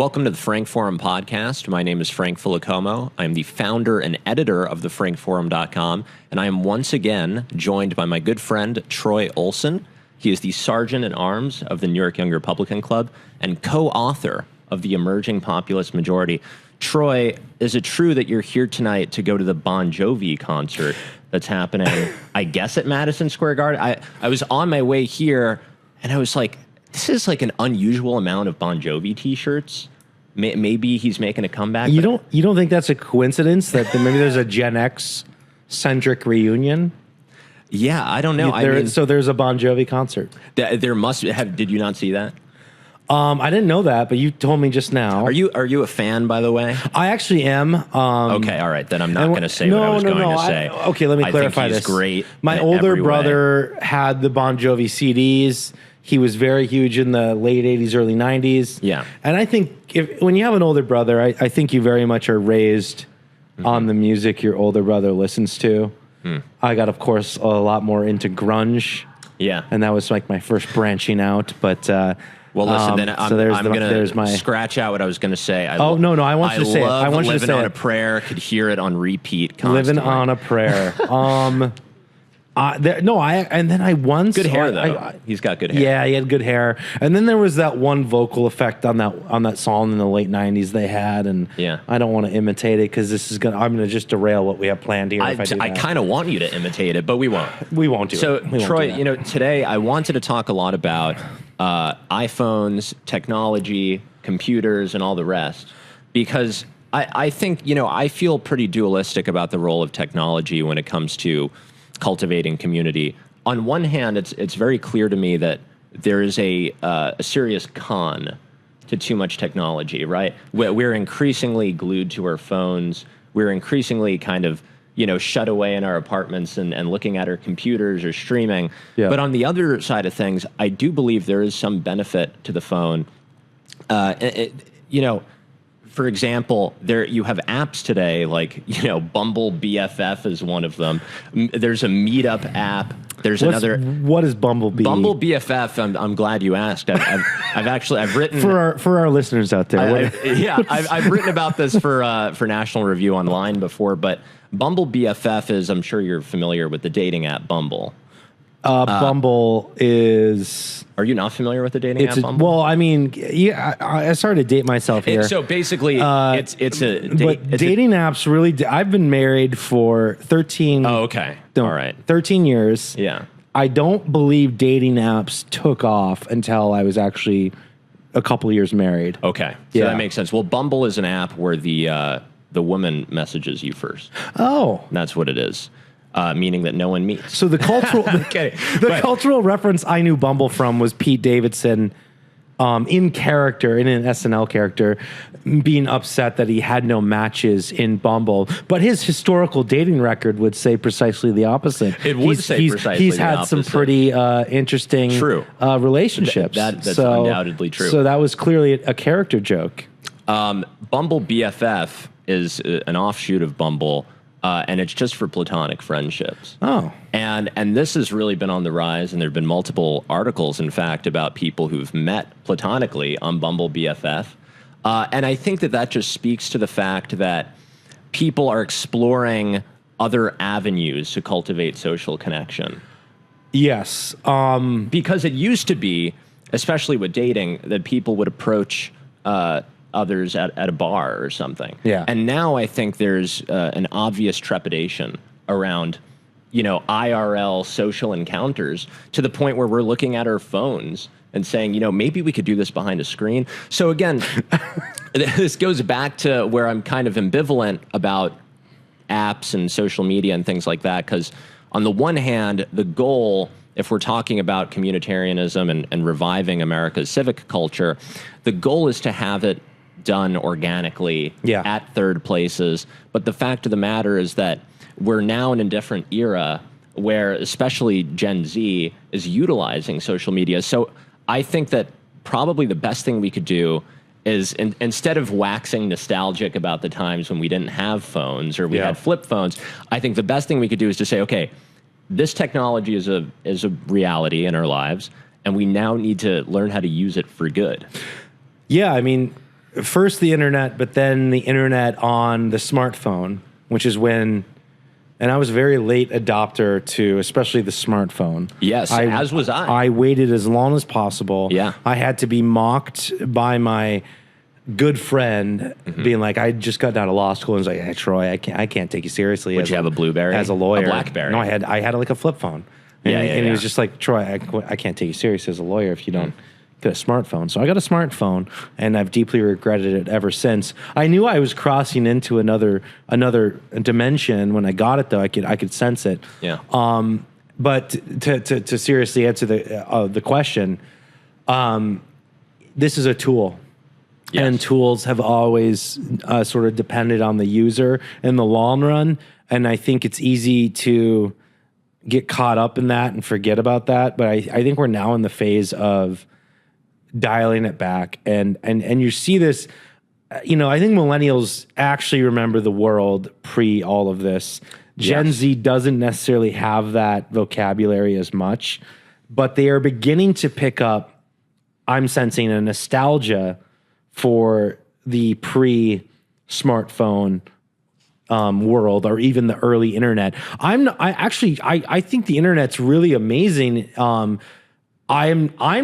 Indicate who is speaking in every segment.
Speaker 1: Welcome to the Frank Forum podcast. My name is Frank Filocomo. I'm the founder and editor of thefrankforum.com, and I am once again joined by my good friend, Troy Olson. He is the Sergeant at Arms of the New York Young Republican Club and co-author of The Emerging Populist Majority. Troy, is it true that you're here tonight to go to the Bon Jovi concert that's happening, I guess, at Madison Square Garden? I was on my way here, and I was like, this is like an unusual amount of Bon Jovi T-shirts. Maybe he's making a comeback.
Speaker 2: You don't think that's a coincidence that maybe there's a Gen X centric reunion?
Speaker 1: Yeah, I don't know.
Speaker 2: So there's a Bon Jovi concert.
Speaker 1: There must have. Did you not see that?
Speaker 2: I didn't know that, but you told me just now.
Speaker 1: Are you a fan, by the way?
Speaker 2: I actually am.
Speaker 1: Okay, all right. Then I'm not going to say what I was going to say.
Speaker 2: Okay, let me clarify
Speaker 1: think he's
Speaker 2: this.
Speaker 1: Great.
Speaker 2: My older brother had the Bon Jovi CDs. He was very huge in the late 80s, early 90s.
Speaker 1: Yeah.
Speaker 2: And I think when you have an older brother, I think you very much are raised on the music your older brother listens to. I got, of course, a lot more into grunge.
Speaker 1: Yeah.
Speaker 2: And that was like my first branching out. But
Speaker 1: well, listen, then I'm going to scratch out what I was going to say.
Speaker 2: I want you to say it. I want you to say
Speaker 1: Living on
Speaker 2: it.
Speaker 1: a Prayer, could hear it on repeat constantly.
Speaker 2: Living on a Prayer. And then I once
Speaker 1: good hair though. He's got good hair.
Speaker 2: Yeah, he had good hair. And then there was that one vocal effect on that song in the late '90s they had, and I don't want to imitate it because I'm gonna just derail what we have planned here.
Speaker 1: I kind of want you to imitate it, but we won't.
Speaker 2: We won't do it.
Speaker 1: So Troy, today I wanted to talk a lot about iPhones, technology, computers, and all the rest, because I think I feel pretty dualistic about the role of technology when it comes to cultivating community. On one hand, it's very clear to me that there is a serious con to too much technology, right? We're increasingly glued to our phones. We're increasingly kind of, shut away in our apartments and looking at our computers or streaming. Yeah. But on the other side of things, I do believe there is some benefit to the phone. For example, you have apps today like, Bumble BFF is one of them. There's a Meetup app. What
Speaker 2: is Bumble B?
Speaker 1: Bumble BFF. I'm glad you asked. I've written
Speaker 2: for our listeners out there.
Speaker 1: I've written about this for National Review Online before. But Bumble BFF is, I'm sure you're familiar with the dating app Bumble.
Speaker 2: Bumble is...
Speaker 1: Are you not familiar with the dating app Bumble?
Speaker 2: Well, I mean, I started to date myself here.
Speaker 1: So basically, it's a...
Speaker 2: dating apps really... I've been married for 13...
Speaker 1: Oh, okay. All right.
Speaker 2: 13 years.
Speaker 1: Yeah.
Speaker 2: I don't believe dating apps took off until I was actually a couple of years married.
Speaker 1: Okay. So that makes sense. Well, Bumble is an app where the woman messages you first.
Speaker 2: Oh.
Speaker 1: That's what it is. Meaning that no one meets.
Speaker 2: So the cultural cultural reference I knew Bumble from was Pete Davidson in character, in an SNL character, being upset that he had no matches in Bumble. But his historical dating record would say precisely the opposite.
Speaker 1: It would say precisely the opposite.
Speaker 2: He's had some pretty interesting relationships.
Speaker 1: That's undoubtedly true.
Speaker 2: So that was clearly a character joke.
Speaker 1: Bumble BFF is an offshoot of Bumble. And it's just for platonic friendships.
Speaker 2: Oh.
Speaker 1: And this has really been on the rise, and there have been multiple articles, in fact, about people who've met platonically on Bumble BFF. And I think that just speaks to the fact that people are exploring other avenues to cultivate social connection.
Speaker 2: Yes.
Speaker 1: Because it used to be, especially with dating, that people would approach others at a bar or something.
Speaker 2: Yeah.
Speaker 1: And now I think there's an obvious trepidation around, IRL social encounters to the point where we're looking at our phones and saying, maybe we could do this behind a screen. So again, this goes back to where I'm kind of ambivalent about apps and social media and things like that, because on the one hand, the goal, if we're talking about communitarianism and reviving America's civic culture, the goal is to have it done organically at third places. But the fact of the matter is that we're now in a different era where especially Gen Z is utilizing social media. So I think that probably the best thing we could do is instead of waxing nostalgic about the times when we didn't have phones or we had flip phones, I think the best thing we could do is to say, okay, this technology is a reality in our lives, and we now need to learn how to use it for good.
Speaker 2: Yeah, I mean, first the internet, but then the internet on the smartphone, which is when, and I was a very late adopter to especially the smartphone.
Speaker 1: Yes, as was I.
Speaker 2: I waited as long as possible.
Speaker 1: Yeah.
Speaker 2: I had to be mocked by my good friend being like, I just got out of law school and was like, hey, Troy, I can't take you seriously.
Speaker 1: Would you have a BlueBerry?
Speaker 2: As a lawyer.
Speaker 1: A BlackBerry?
Speaker 2: No, I had like a flip phone. And he was just like, Troy, I can't take you serious as a lawyer if you don't get a smartphone. So I got a smartphone, and I've deeply regretted it ever since. I knew I was crossing into another dimension when I got it, though. I could sense it.
Speaker 1: Yeah.
Speaker 2: But to seriously answer the question, this is a tool. Yes. And tools have always sort of depended on the user in the long run. And I think it's easy to get caught up in that and forget about that. But I think we're now in the phase of dialing it back. And you see this, I think millennials actually remember the world pre all of this. Gen Z doesn't necessarily have that vocabulary as much, but they are beginning to pick up, I'm sensing, a nostalgia for the pre-smartphone world, or even the early internet. I think the internet's really amazing. I'm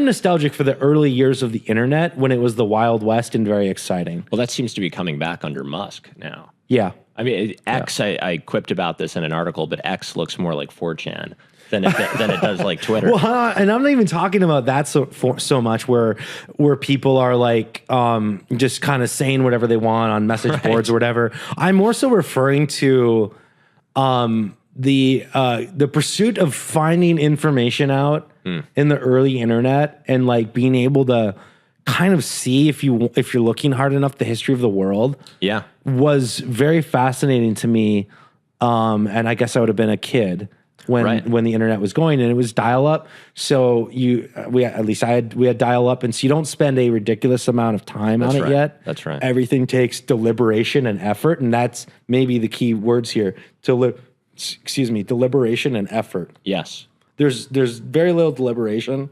Speaker 2: nostalgic for the early years of the internet when it was the Wild West and very exciting.
Speaker 1: Well, that seems to be coming back under Musk now.
Speaker 2: Yeah.
Speaker 1: I mean, X, I quipped about this in an article, but X looks more like 4chan than it does like Twitter.
Speaker 2: Well, and I'm not even talking about that so much where people are like just kind of saying whatever they want on message boards or whatever. I'm more so referring to the pursuit of finding information out in the early internet, and like being able to kind of see if you're looking hard enough the history of the world.
Speaker 1: Yeah, was
Speaker 2: very fascinating to me. And I guess I would have been a kid when the internet was going, and it was dial up. So we had dial up, and so you don't spend a ridiculous amount of time on it yet.
Speaker 1: That's right.
Speaker 2: Everything takes deliberation and effort, and that's maybe the key words here. Deliberation and effort.
Speaker 1: Yes.
Speaker 2: There's very little deliberation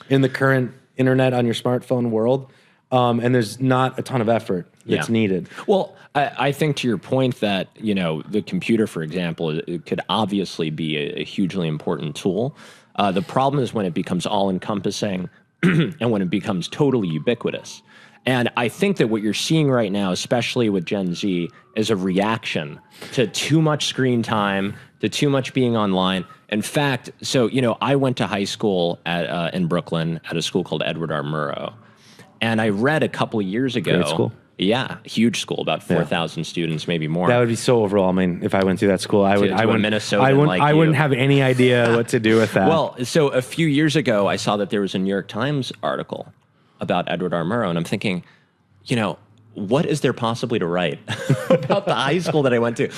Speaker 2: in the current internet on your smartphone world, and there's not a ton of effort that's needed.
Speaker 1: Well, I think to your point that, the computer, for example, it could obviously be a hugely important tool. The problem is when it becomes all-encompassing and when it becomes totally ubiquitous. And I think that what you're seeing right now, especially with Gen Z, is a reaction to too much screen time, to too much being online. In fact, so, I went to high school in Brooklyn at a school called Edward R. Murrow. And I read a couple of years ago.
Speaker 2: Great school.
Speaker 1: Yeah, huge school, about 4,000 students, maybe more.
Speaker 2: That would be so overwhelming if I went through that school. I wouldn't have any idea what to do with that.
Speaker 1: Well, so a few years ago, I saw that there was a New York Times article about Edward R. Murrow, and I'm thinking, what is there possibly to write about the high school that I went to?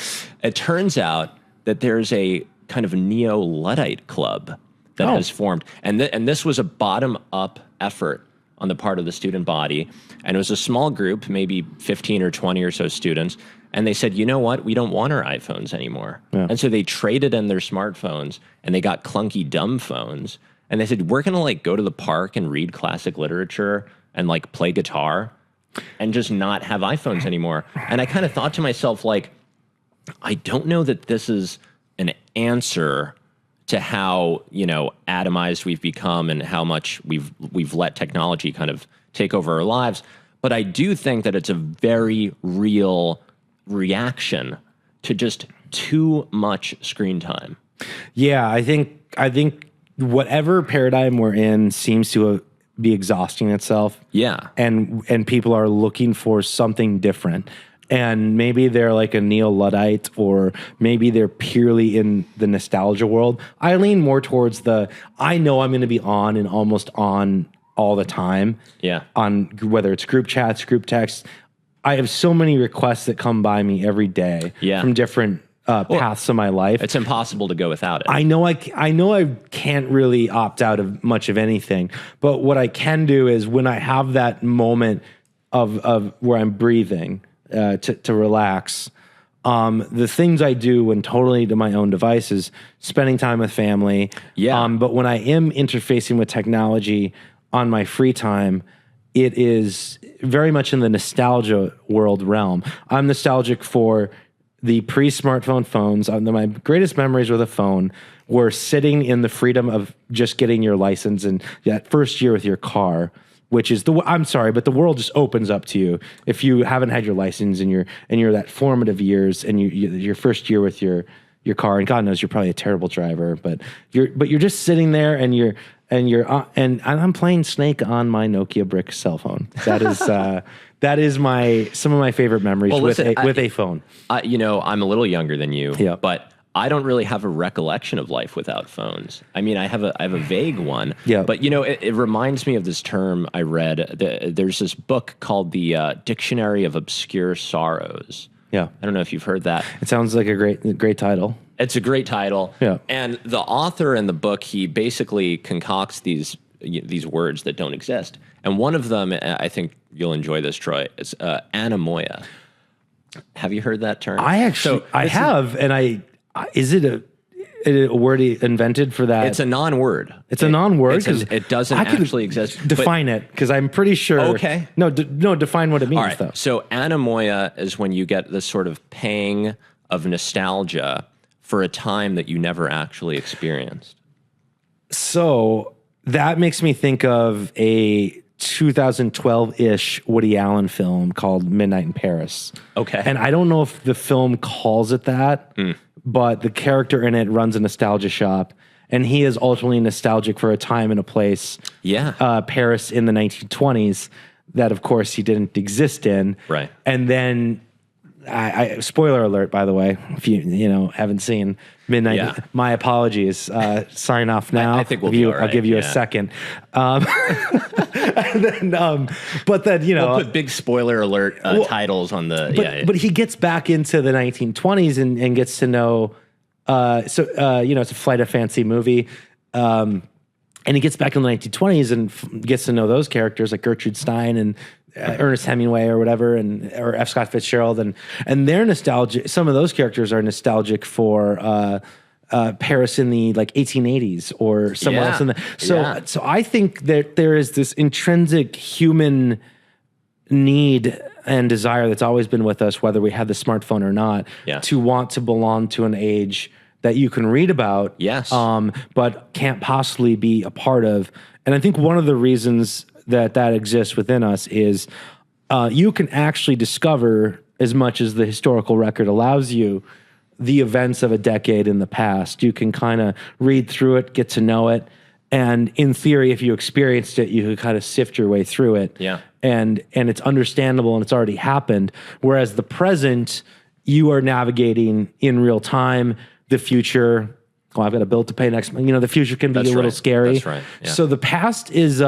Speaker 1: It turns out that there's a kind of Neo-Luddite club that has formed, and this was a bottom-up effort on the part of the student body. And it was a small group, maybe 15 or 20 or so students. And they said, you know what? We don't want our iPhones anymore. Yeah. And so they traded in their smartphones, and they got clunky dumb phones. And they said, we're going to go to the park and read classic literature and play guitar and just not have iPhones anymore. And I kind of thought to myself, I don't know that this is an answer to how, atomized we've become and how much we've let technology kind of take over our lives. But I do think that it's a very real reaction to just too much screen time.
Speaker 2: Yeah, I think whatever paradigm we're in seems to be exhausting itself.
Speaker 1: Yeah.
Speaker 2: And people are looking for something different. And maybe they're like a Neo-Luddite, or maybe they're purely in the nostalgia world. I lean more towards I know I'm going to be on and almost on all the time.
Speaker 1: Yeah.
Speaker 2: On whether it's group chats, group texts. I have so many requests that come by me every day from different paths of my life.
Speaker 1: It's impossible to go without it.
Speaker 2: I know I can't really opt out of much of anything, but what I can do is when I have that moment of where I'm breathing, to relax. The things I do when totally to my own devices, spending time with family.
Speaker 1: Yeah.
Speaker 2: But when I am interfacing with technology on my free time, it is very much in the nostalgia world realm. I'm nostalgic for the pre-smartphone phones. My greatest memories with a phone were sitting in the freedom of just getting your license and that first year with your car, which is I'm sorry, but the world just opens up to you if you haven't had your license and you're that formative years and your first year with your car, and God knows you're probably a terrible driver, but you're just sitting there and I'm playing Snake on my Nokia brick cell phone. That is some of my favorite memories with a phone.
Speaker 1: I'm a little younger than you,
Speaker 2: Yeah.
Speaker 1: but I don't really have a recollection of life without phones. I mean, I have a vague one,
Speaker 2: Yeah.
Speaker 1: but it reminds me of this term I read. There's this book called the Dictionary of Obscure Sorrows.
Speaker 2: Yeah.
Speaker 1: I don't know if you've heard that.
Speaker 2: It sounds like a great title.
Speaker 1: It's a great title.
Speaker 2: Yeah.
Speaker 1: And the author in the book, he basically concocts these words that don't exist. And one of them, I think you'll enjoy this, Troy, is anamoya. Have you heard that term?
Speaker 2: I have, and is it a word he invented for that?
Speaker 1: It's a non-word.
Speaker 2: It's a non-word?
Speaker 1: It doesn't actually exist.
Speaker 2: Define it, because I'm pretty sure.
Speaker 1: Okay.
Speaker 2: No, define what it means,
Speaker 1: All right.
Speaker 2: though.
Speaker 1: So anamoya is when you get this sort of pang of nostalgia for a time that you never actually experienced.
Speaker 2: So that makes me think of a 2012-ish Woody Allen film called Midnight in Paris.
Speaker 1: Okay.
Speaker 2: And I don't know if the film calls it that, but the character in it runs a nostalgia shop, and he is ultimately nostalgic for a time and a place.
Speaker 1: Yeah.
Speaker 2: Paris in the 1920s that, of course, he didn't exist in.
Speaker 1: Right.
Speaker 2: And then, spoiler alert, by the way, if you haven't seen Midnight,
Speaker 1: Yeah.
Speaker 2: my apologies. Sign off now.
Speaker 1: I think we'll be all right.
Speaker 2: I'll give you a second. But then
Speaker 1: We'll put big spoiler alert titles on the.
Speaker 2: But he gets back into the 1920s and gets to know. It's a Flight of Fancy movie. And he gets back in the 1920s and gets to know those characters like Gertrude Stein and Ernest Hemingway or whatever, or F. Scott Fitzgerald, and they're nostalgic. Some of those characters are nostalgic for Paris in the 1880s or somewhere else in the. So I think that there is this intrinsic human need and desire that's always been with us, whether we have the smartphone or not, to want to belong to an age that you can read about, but can't possibly be a part of. And I think one of the reasons that exists within us is you can actually discover, as much as the historical record allows you, the events of a decade in the past. You can kind of read through it, get to know it, and in theory, if you experienced it, you could kind of sift your way through it.
Speaker 1: Yeah.
Speaker 2: And it's understandable and it's already happened. Whereas the present, you are navigating in real time. The future, I've got a bill to pay next month. The future can be a little scary.
Speaker 1: That's right. Yeah.
Speaker 2: So the past is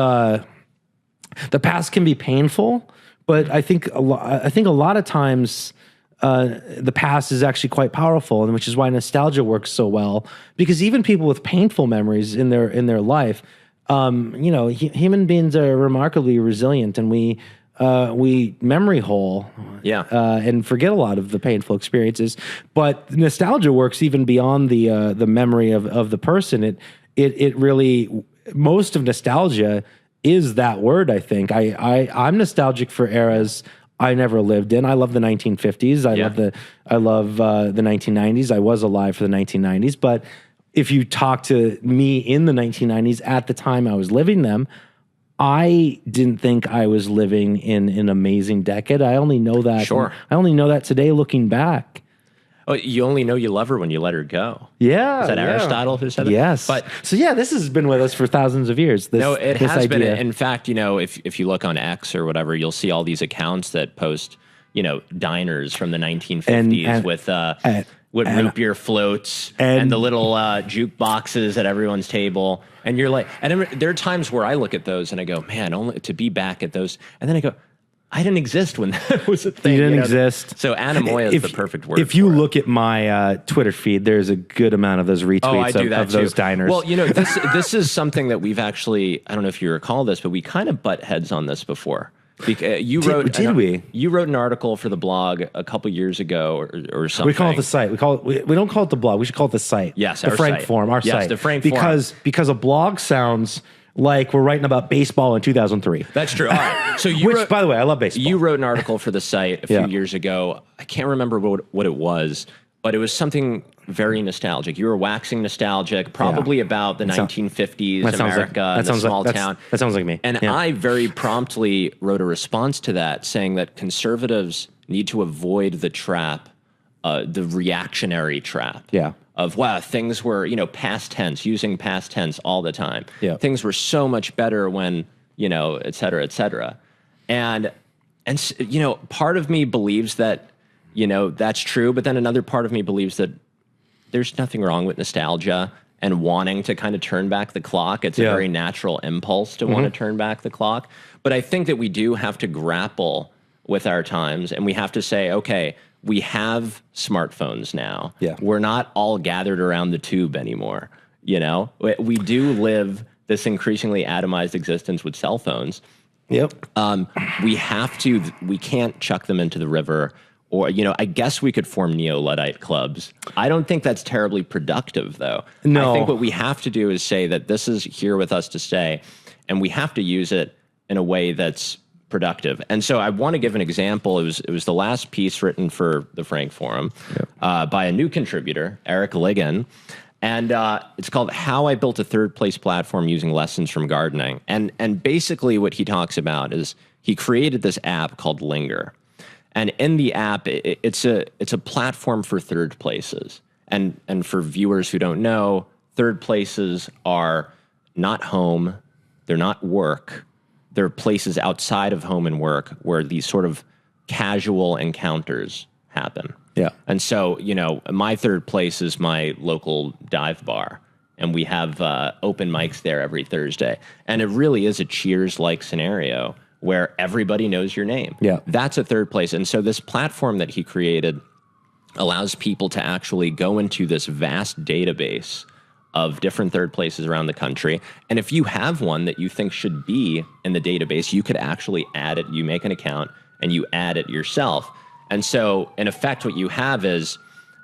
Speaker 2: the past can be painful, but I think a lot of times the past is actually quite powerful, and which is why nostalgia works so well. Because even people with painful memories in their life, human beings are remarkably resilient, and we memory hole, and forget a lot of the painful experiences. But nostalgia works even beyond the memory of the person. It really, most of nostalgia is that word. I think I'm nostalgic for eras I never lived in. I love the 1950s. I love the 1990s. I was alive for the 1990s. But if you talk to me in the 1990s, at the time I was living them, I didn't think I was living in an amazing decade. I only know that.
Speaker 1: Sure.
Speaker 2: I only know that today, looking back.
Speaker 1: Oh, you only know you love her when you let her go.
Speaker 2: Yeah.
Speaker 1: Is that Aristotle who said that?
Speaker 2: Yes.
Speaker 1: But
Speaker 2: so this has been with us for thousands of years.
Speaker 1: It has
Speaker 2: idea.
Speaker 1: been. In fact, if you look on X or whatever, you'll see all these accounts that post, diners from the 1950s with root beer floats and the little jukeboxes at everyone's table. And you're like, and there are times where I look at those and I go, man, only to be back at those. And then I go, I didn't exist when that was a thing.
Speaker 2: You didn't exist.
Speaker 1: So anamoya is the perfect word.
Speaker 2: If you look at my Twitter feed, there's a good amount of those retweets of those diners.
Speaker 1: Well, this is something that we've actually, I don't know if you recall this, but we kind of butt heads on this before. You wrote an article for the blog a couple years ago or something.
Speaker 2: We call it the site. We don't call it the blog. We should call it the site.
Speaker 1: Yes,
Speaker 2: the Frank
Speaker 1: site.
Speaker 2: Forum. Our site.
Speaker 1: The Frank Forum.
Speaker 2: Because a blog sounds like we're writing about baseball in 2003.
Speaker 1: That's true. All right. So
Speaker 2: Which, by the way, I love baseball.
Speaker 1: You wrote an article for the site a few years ago. I can't remember what it was, but it was something very nostalgic. You were waxing nostalgic, probably about the 1950s America, and the small town.
Speaker 2: That sounds like me.
Speaker 1: And I very promptly wrote a response to that, saying that conservatives need to avoid the trap, the reactionary trap.
Speaker 2: Yeah.
Speaker 1: Of, wow, things were, past tense, using past tense all the time.
Speaker 2: Yeah.
Speaker 1: Things were so much better when, et cetera, et cetera. And part of me believes that, that's true, but then another part of me believes that there's nothing wrong with nostalgia and wanting to kind of turn back the clock. It's a very natural impulse to want to turn back the clock. But I think that we do have to grapple with our times, and we have to say, okay, we have smartphones now.
Speaker 2: Yeah.
Speaker 1: We're not all gathered around the tube anymore. We do live this increasingly atomized existence with cell phones.
Speaker 2: Yep.
Speaker 1: We can't chuck them into the river, or, I guess we could form Neolite clubs. I don't think that's terribly productive, though.
Speaker 2: No.
Speaker 1: I think what we have to do is say that this is here with us to stay, and we have to use it in a way that's productive. And so I want to give an example. It was the last piece written for the Frank Forum by a new contributor, Eric Ligon. And it's called How I Built a Third Place Platform Using Lessons from Gardening. And basically what he talks about is he created this app called Linger. And in the app, it's a platform for third places. And for viewers who don't know, third places are not home, they're not work. There are places outside of home and work where these sort of casual encounters happen.
Speaker 2: Yeah.
Speaker 1: And so, my third place is my local dive bar. And we have open mics there every Thursday. And it really is a Cheers-like scenario where everybody knows your name.
Speaker 2: Yeah.
Speaker 1: That's a third place. And so this platform that he created allows people to actually go into this vast database of different third places around the country. And if you have one that you think should be in the database, you could actually add it. You make an account and you add it yourself. And so in effect, what you have is,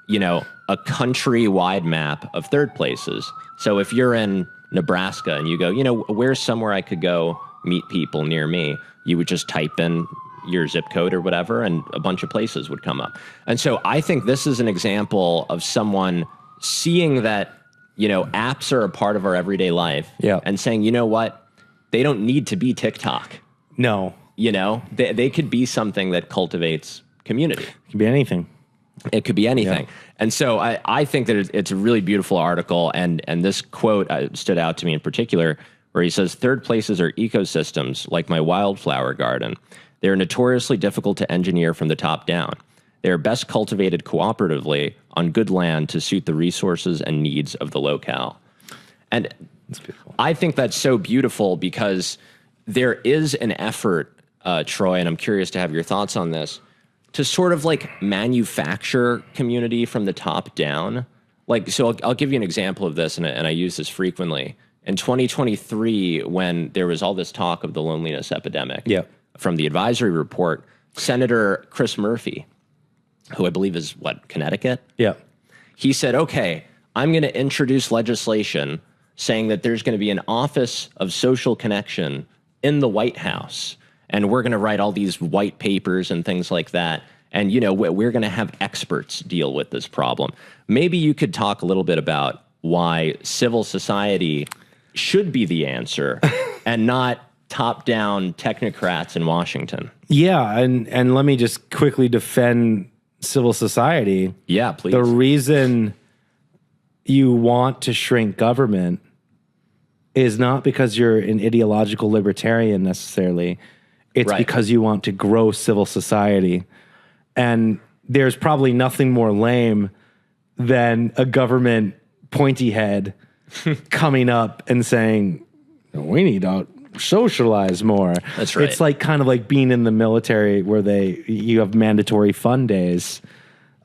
Speaker 1: a country-wide map of third places. So if you're in Nebraska and you go, where's somewhere I could go meet people near me? You would just type in your zip code or whatever, and a bunch of places would come up. And so I think this is an example of someone seeing that, apps are a part of our everyday life.
Speaker 2: Yeah.
Speaker 1: And saying, you know what? They don't need to be TikTok.
Speaker 2: No.
Speaker 1: They could be something that cultivates community.
Speaker 2: It could be anything.
Speaker 1: It could be anything.
Speaker 2: Yeah.
Speaker 1: And so I think that it's a really beautiful article. And this quote stood out to me in particular, where he says, third places are ecosystems like my wildflower garden. They are notoriously difficult to engineer from the top down. They are best cultivated cooperatively on good land to suit the resources and needs of the locale. And
Speaker 2: that's beautiful.
Speaker 1: I think that's so beautiful because there is an effort, Troy, and I'm curious to have your thoughts on this, to sort of like manufacture community from the top down. Like, so I'll give you an example of this, and I use this frequently. In 2023, when there was all this talk of the loneliness epidemic from the advisory report, Senator Chris Murphy, who I believe is, Connecticut?
Speaker 2: Yeah.
Speaker 1: He said, okay, I'm going to introduce legislation saying that there's going to be an Office of Social Connection in the White House, and we're going to write all these white papers and things like that. And, we're going to have experts deal with this problem. Maybe you could talk a little bit about why civil society should be the answer and not top-down technocrats in Washington.
Speaker 2: Yeah, and let me just quickly defend civil society.
Speaker 1: Yeah, please.
Speaker 2: The reason you want to shrink government is not because you're an ideological libertarian necessarily. It's because you want to grow civil society. And there's probably nothing more lame than a government pointy head coming up and saying, we need to socialize more.
Speaker 1: That's right.
Speaker 2: It's like kind of like being in the military where you have mandatory fun days.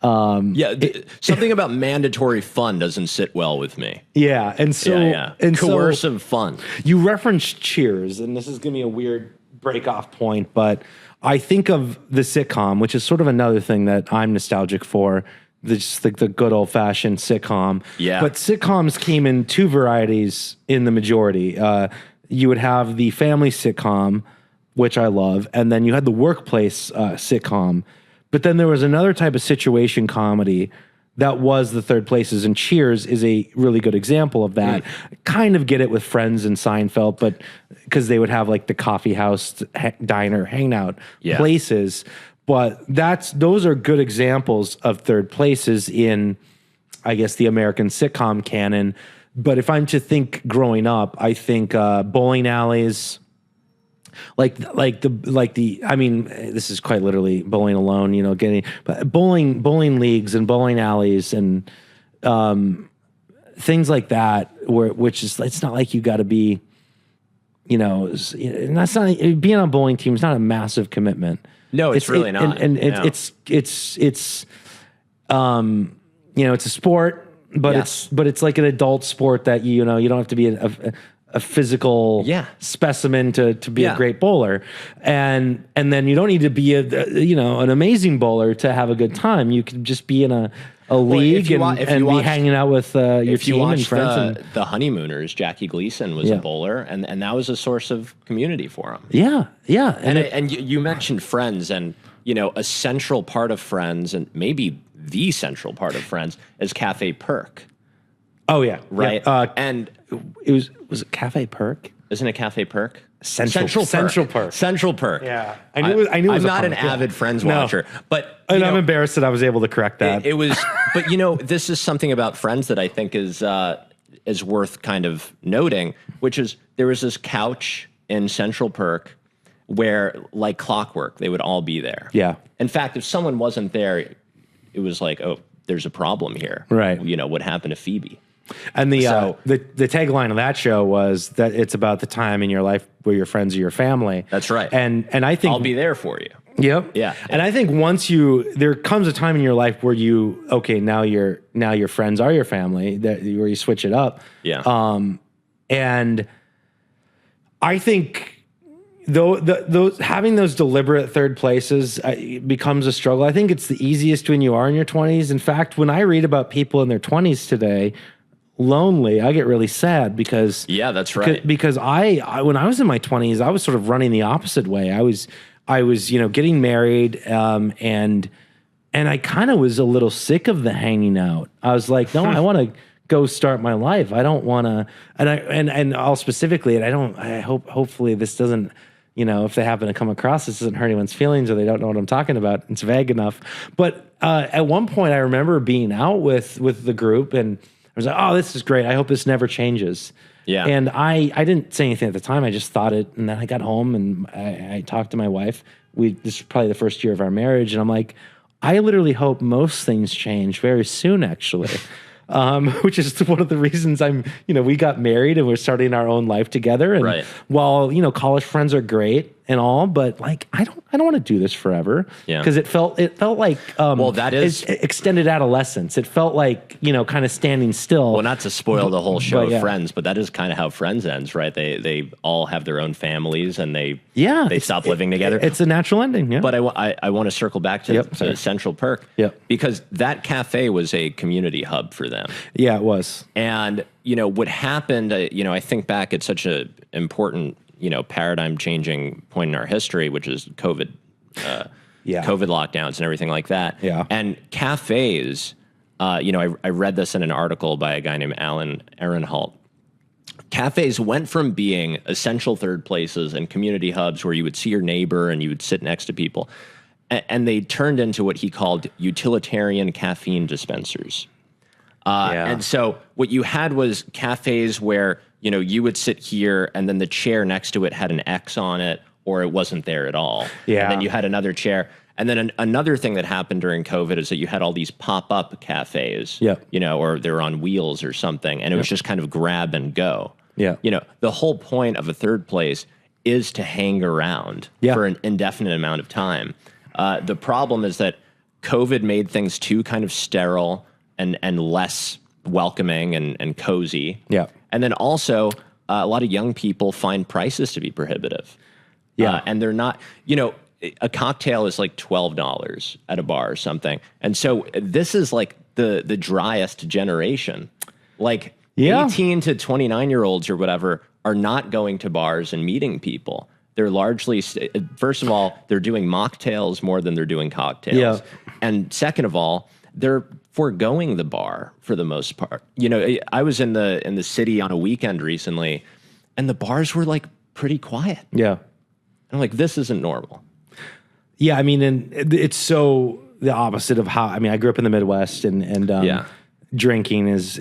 Speaker 1: Something about mandatory fun doesn't sit well with me.
Speaker 2: Yeah, and so
Speaker 1: and coercive fun.
Speaker 2: You referenced Cheers, and this is going to be a weird break-off point, but I think of the sitcom, which is sort of another thing that I'm nostalgic for. Just like the good old-fashioned sitcom.
Speaker 1: Yeah.
Speaker 2: But sitcoms came in two varieties in the majority. you would have the family sitcom, which I love, and then you had the workplace sitcom. But then there was another type of situation comedy that was the third places, and Cheers is a really good example of that. Kind of get it with Friends and Seinfeld, but because they would have like the coffee house, diner, hangout places. But those are good examples of third places in, I guess, the American sitcom canon. But if I'm to think growing up, I think bowling alleys. I mean, this is quite literally bowling alone, but bowling leagues and bowling alleys and things like that, which is, it's not like you got to be, that's not, being on a bowling team is not a massive commitment.
Speaker 1: No, it's really not.
Speaker 2: And it's it's a sport, but it's like an adult sport that you don't have to be a physical specimen to be a great bowler, and then you don't need to be an amazing bowler to have a good time. You can just be in a league and be hanging out with your team and friends.
Speaker 1: The Honeymooners, Jackie Gleason was a bowler, and that was a source of community for him.
Speaker 2: Yeah.
Speaker 1: And you mentioned Friends, and a central part of Friends, and maybe the central part of Friends, is Cafe Perk.
Speaker 2: Oh yeah,
Speaker 1: right.
Speaker 2: Yeah.
Speaker 1: And
Speaker 2: was it Cafe Perk?
Speaker 1: Isn't it Cafe Perk?
Speaker 2: Central Perk.
Speaker 1: Central Perk.
Speaker 2: Yeah, I knew. It was
Speaker 1: I'm not an avid Friends watcher, but
Speaker 2: I'm embarrassed that I was able to correct that.
Speaker 1: It was, but this is something about Friends that I think is worth kind of noting, which is there was this couch in Central Perk where, like clockwork, they would all be there.
Speaker 2: Yeah.
Speaker 1: In fact, if someone wasn't there, it was like, oh, there's a problem here.
Speaker 2: Right.
Speaker 1: What happened to Phoebe?
Speaker 2: And the tagline of that show was that it's about the time in your life where your friends are your family.
Speaker 1: That's right.
Speaker 2: And I think
Speaker 1: I'll be there for you.
Speaker 2: Yep.
Speaker 1: Yeah.
Speaker 2: And I think once there comes a time in your life where now your friends are your family, where you switch it up.
Speaker 1: Yeah.
Speaker 2: And I think those having those deliberate third places becomes a struggle. I think it's the easiest when you are in your 20s. In fact, when I read about people in their 20s today, lonely, I get really sad because
Speaker 1: that's right.
Speaker 2: Because I when I was in my 20s, I was sort of running the opposite way. I was getting married, and I kind of was a little sick of the hanging out. I was like, no, I want to go start my life. I don't want to, and all specifically, and hopefully this doesn't, if they happen to come across this doesn't hurt anyone's feelings or they don't know what I'm talking about. It's vague enough. But at one point I remember being out with the group and I was like, oh, this is great. I hope this never changes.
Speaker 1: Yeah.
Speaker 2: And I didn't say anything at the time. I just thought it. And then I got home and I talked to my wife. This is probably the first year of our marriage. And I'm like, I literally hope most things change very soon, actually. Which is one of the reasons we got married and we're starting our own life together. And while, college friends are great and all, but like, I don't want to do this forever.
Speaker 1: Yeah.
Speaker 2: Because it felt like,
Speaker 1: that is
Speaker 2: extended adolescence. It felt like, kind of standing still.
Speaker 1: Well, not to spoil the whole show of Friends, but that is kind of how Friends ends, right? They all have their own families and they stop living together.
Speaker 2: It's a natural ending. Yeah.
Speaker 1: But I want to circle back to Central Perk.
Speaker 2: Yep.
Speaker 1: Because that cafe was a community hub for them.
Speaker 2: Yeah, it was.
Speaker 1: And, what happened, I think back at such an important, paradigm changing point in our history, which is COVID, COVID lockdowns and everything like that.
Speaker 2: Yeah.
Speaker 1: And cafes, I read this in an article by a guy named Alan Ehrenhalt. Cafes went from being essential third places and community hubs where you would see your neighbor and you would sit next to people. And they turned into what he called utilitarian caffeine dispensers. And so what you had was cafes where, you would sit here and then the chair next to it had an X on it or it wasn't there at all.
Speaker 2: Yeah.
Speaker 1: And then you had another chair. And then another thing that happened during COVID is that you had all these pop-up cafes, or they were on wheels or something. And it was just kind of grab and go.
Speaker 2: Yeah.
Speaker 1: The whole point of a third place is to hang around for an indefinite amount of time. The problem is that COVID made things too kind of sterile and less welcoming and cozy.
Speaker 2: Yeah.
Speaker 1: And then also a lot of young people find prices to be prohibitive.
Speaker 2: Yeah.
Speaker 1: And they're not, a cocktail is like $12 at a bar or something. And so this is like the driest generation. Like
Speaker 2: Yeah.
Speaker 1: 18 to 29-year-olds or whatever are not going to bars and meeting people. They're largely, first of all, they're doing mocktails more than they're doing cocktails.
Speaker 2: Yeah.
Speaker 1: And second of all, they're foregoing the bar for the most part. You know, I was in the city on a weekend recently, and the bars were like pretty quiet.
Speaker 2: Yeah.
Speaker 1: I'm like, this isn't normal.
Speaker 2: Yeah, I mean, and it's so the opposite of how, I mean, I grew up in the Midwest, and drinking is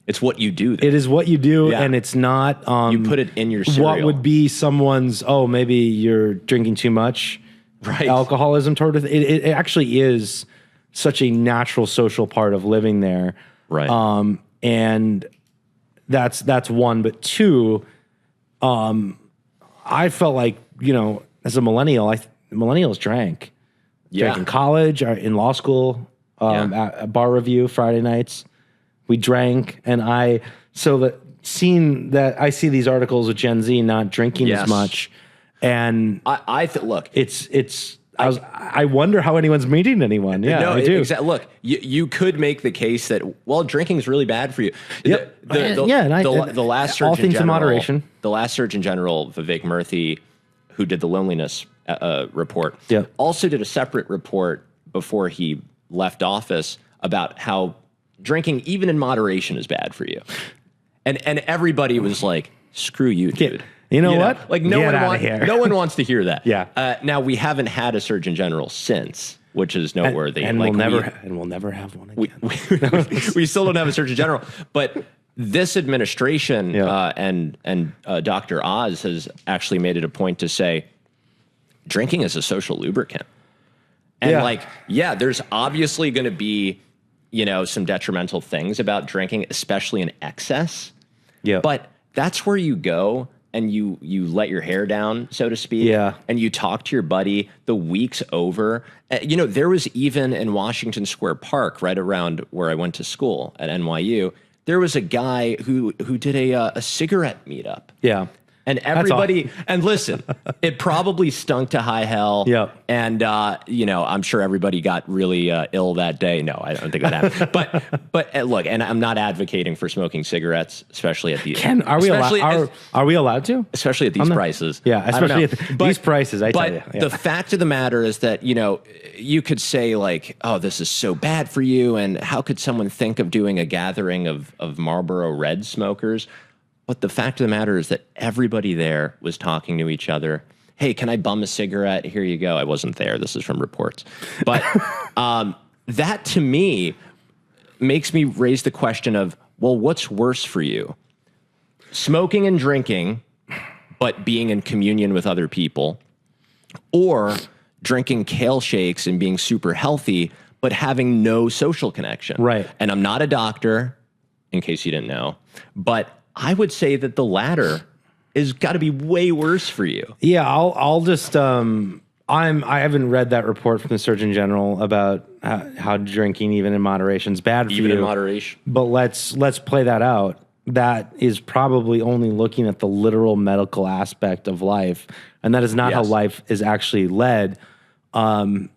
Speaker 1: it's what you do.
Speaker 2: It is what you do, and it's not.
Speaker 1: You put it in your cereal.
Speaker 2: What would be someone's? Oh, maybe you're drinking too much.
Speaker 1: Right.
Speaker 2: Alcoholism toward it. It actually is such a natural social part of living there.
Speaker 1: Right.
Speaker 2: And that's one, but two, I felt like, you know, as a millennial, millennials drank. Drank in college, or in law school, at bar review Friday nights. We drank, and I see these articles with Gen Z not drinking as much, and
Speaker 1: look,
Speaker 2: I wonder how anyone's meeting anyone. Yeah,
Speaker 1: no,
Speaker 2: I do.
Speaker 1: Look, you could make the case that, well, drinking is really bad for you.
Speaker 2: Yep.
Speaker 1: The last Surgeon
Speaker 2: all things
Speaker 1: General,
Speaker 2: in moderation.
Speaker 1: The last Surgeon General, Vivek Murthy, who did the loneliness report, also did a separate report before he left office about how drinking, even in moderation, is bad for you. And everybody was like, screw you, dude.
Speaker 2: You know what?
Speaker 1: Like no one wants to hear that.
Speaker 2: Yeah.
Speaker 1: Now we haven't had a Surgeon General since, which is noteworthy.
Speaker 2: And
Speaker 1: like
Speaker 2: we'll never have one again.
Speaker 1: We still don't have a Surgeon General, but this administration and Dr. Oz has actually made it a point to say drinking is a social lubricant. And there's obviously going to be, you know, some detrimental things about drinking, especially in excess.
Speaker 2: Yeah.
Speaker 1: But that's where you go and you let your hair down, so to speak.
Speaker 2: Yeah.
Speaker 1: And you talk to your buddy. The week's over. You know, there was even in Washington Square Park, right around where I went to school at NYU, there was a guy who did a cigarette meetup.
Speaker 2: Yeah.
Speaker 1: And everybody, and listen, it probably stunk to high hell.
Speaker 2: Yeah.
Speaker 1: And, you know, I'm sure everybody got really ill that day. No, I don't think that happened. But look, and I'm not advocating for smoking cigarettes, especially at the...
Speaker 2: Are we allowed to?
Speaker 1: Especially at these prices.
Speaker 2: Yeah, especially at these prices, I tell you.
Speaker 1: But the fact of the matter is that, you know, you could say like, oh, this is so bad for you. And how could someone think of doing a gathering of Marlboro Red smokers? But the fact of the matter is that everybody there was talking to each other. Hey, can I bum a cigarette? Here you go. I wasn't there. This is from reports. But that to me makes me raise the question of, well, what's worse for you? Smoking and drinking, but being in communion with other people, or drinking kale shakes and being super healthy, but having no social connection.
Speaker 2: Right.
Speaker 1: And I'm not a doctor, in case you didn't know, but I would say that the latter is got to be way worse for you.
Speaker 2: Yeah, I'll just I haven't read that report from the Surgeon General about how drinking even in moderation is bad for you.
Speaker 1: Even in moderation.
Speaker 2: But let's play that out. That is probably only looking at the literal medical aspect of life, and that is not how life is actually led. You know,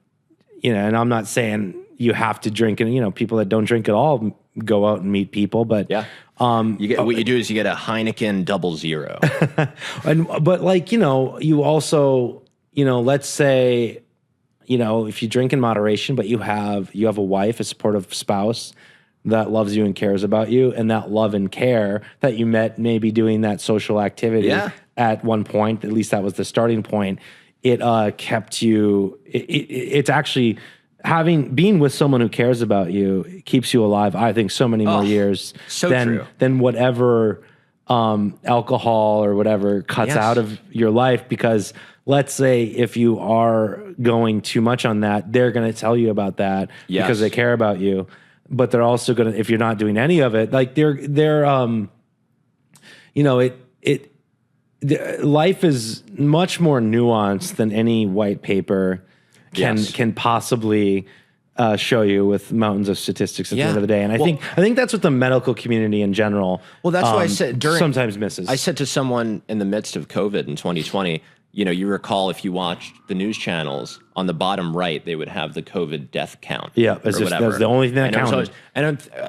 Speaker 2: and I'm not saying you have to drink, and you know, people that don't drink at all go out and meet people, but
Speaker 1: you get what you do is you get a Heineken 00.
Speaker 2: But like, you know, you also, you know, let's say, you know, if you drink in moderation, but you have a wife, a supportive spouse that loves you and cares about you, and that love and care that you met maybe doing that social activity at one point, at least that was the starting point. It kept you. It's actually. Being with someone who cares about you keeps you alive, I think, so many more years than whatever alcohol or whatever cuts out of your life. Because let's say if you are going too much on that, they're going to tell you about that because they care about you. But they're also going to, if you're not doing any of it, like they're you know, life is much more nuanced than any white paper can possibly show you with mountains of statistics at the end of the day. And I think that's what the medical community in general
Speaker 1: that's why I said
Speaker 2: sometimes misses.
Speaker 1: I said to someone in the midst of COVID in 2020, you recall if you watched the news channels on the bottom right, they would have the COVID death count.
Speaker 2: Yeah, as if that was the only thing that counted.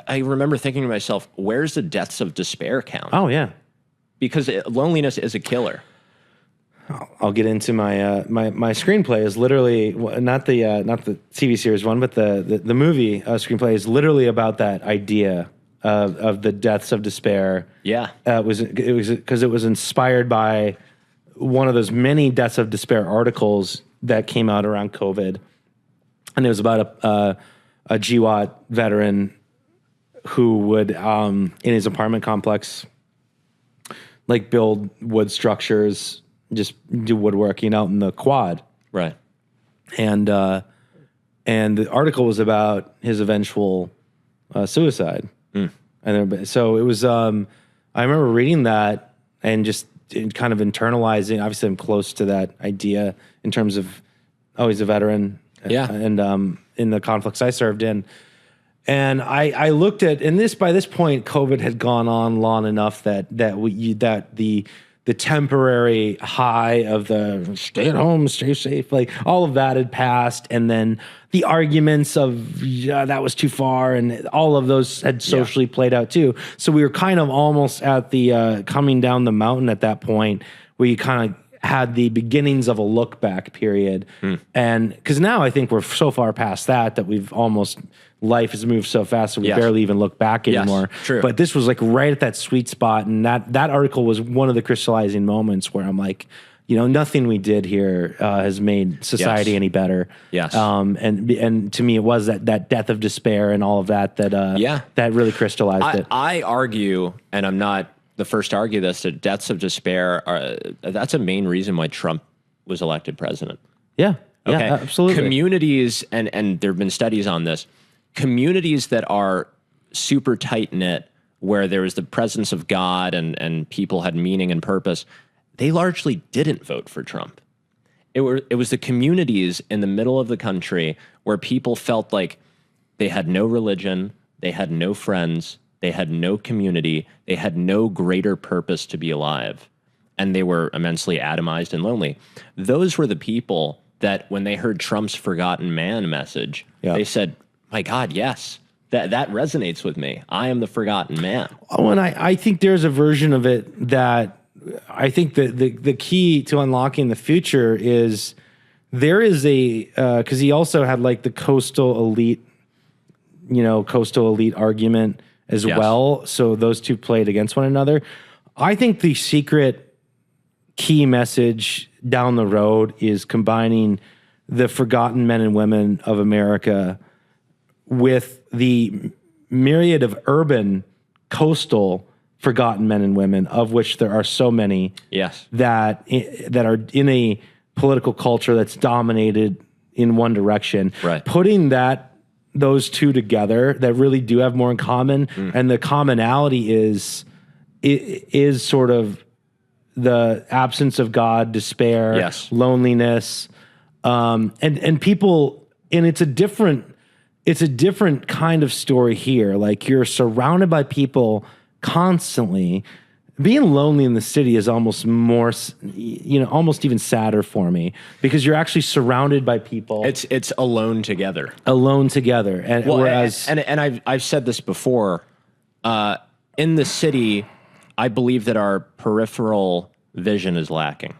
Speaker 1: I remember thinking to myself, where's the deaths of despair count?
Speaker 2: Oh yeah,
Speaker 1: because loneliness is a killer.
Speaker 2: I'll get into my my screenplay is literally not the TV series one, but the movie screenplay is literally about that idea of the deaths of despair.
Speaker 1: Yeah,
Speaker 2: it was because it was inspired by one of those many deaths of despair articles that came out around COVID, and it was about a GWAT veteran who would in his apartment complex like build wood structures, just do woodworking out in the quad.
Speaker 1: Right.
Speaker 2: And the article was about his eventual suicide. And so it was, I remember reading that and just kind of internalizing. Obviously, I'm close to that idea in terms of, he's a veteran.
Speaker 1: Yeah.
Speaker 2: And in the conflicts I served in. And I looked at, and by this point, COVID had gone on long enough that the temporary high of the stay at home, stay safe, like all of that had passed. And then the arguments of that was too far, and all of those had socially played out too. So we were kind of almost at the coming down the mountain at that point, where you kind of had the beginnings of a look back period. And because now I think we're so far past that we've almost, life has moved so fast that we barely even look back anymore.
Speaker 1: True.
Speaker 2: But this was like right at that sweet spot. And that article was one of the crystallizing moments where I'm like, nothing we did here has made society any better.
Speaker 1: Yes.
Speaker 2: And to me, it was that death of despair and all of that that really crystallized it.
Speaker 1: I argue, and I'm not the first to argue this, that deaths of despair that's a main reason why Trump was elected president.
Speaker 2: Yeah.
Speaker 1: Okay.
Speaker 2: Yeah, absolutely.
Speaker 1: Communities, and there have been studies on this, communities that are super tight-knit, where there was the presence of God and people had meaning and purpose, they largely didn't vote for Trump. It was the communities in the middle of the country where people felt like they had no religion, they had no friends, they had no community, they had no greater purpose to be alive, and they were immensely atomized and lonely. Those were the people that, when they heard Trump's forgotten man message, they said, my God, yes, that resonates with me. I am the forgotten man.
Speaker 2: Oh, and I think there's a version of it that I think that the key to unlocking the future is there is because he also had like the coastal elite argument as well. So those two played against one another. I think the secret key message down the road is combining the forgotten men and women of America with the myriad of urban, coastal, forgotten men and women, of which there are so many.
Speaker 1: Yes.
Speaker 2: That are in a political culture that's dominated in one direction.
Speaker 1: Right.
Speaker 2: Putting those two together that really do have more in common, and the commonality is sort of the absence of God, despair, loneliness, and people. And it's a different kind of story here. Like, you're surrounded by people constantly. Being lonely in the city is almost more, almost even sadder for me, because you're actually surrounded by people.
Speaker 1: It's alone together.
Speaker 2: And whereas,
Speaker 1: I've said this before, in the city, I believe that our peripheral vision is lacking.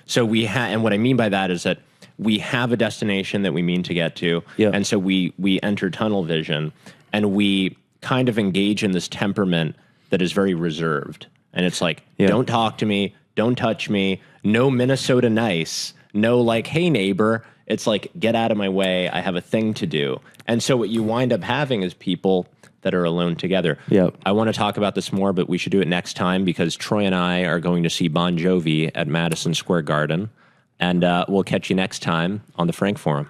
Speaker 1: So and what I mean by that is that we have a destination that we mean to get to, and so we enter tunnel vision, and we kind of engage in this temperament that is very reserved. And it's like, don't talk to me, don't touch me, no Minnesota nice, no like, hey neighbor. It's like, get out of my way, I have a thing to do. And so what you wind up having is people that are alone together. I want to talk about this more, but we should do it next time, because Troy and I are going to see Bon Jovi at Madison Square Garden. And we'll catch you next time on the Frank Forum.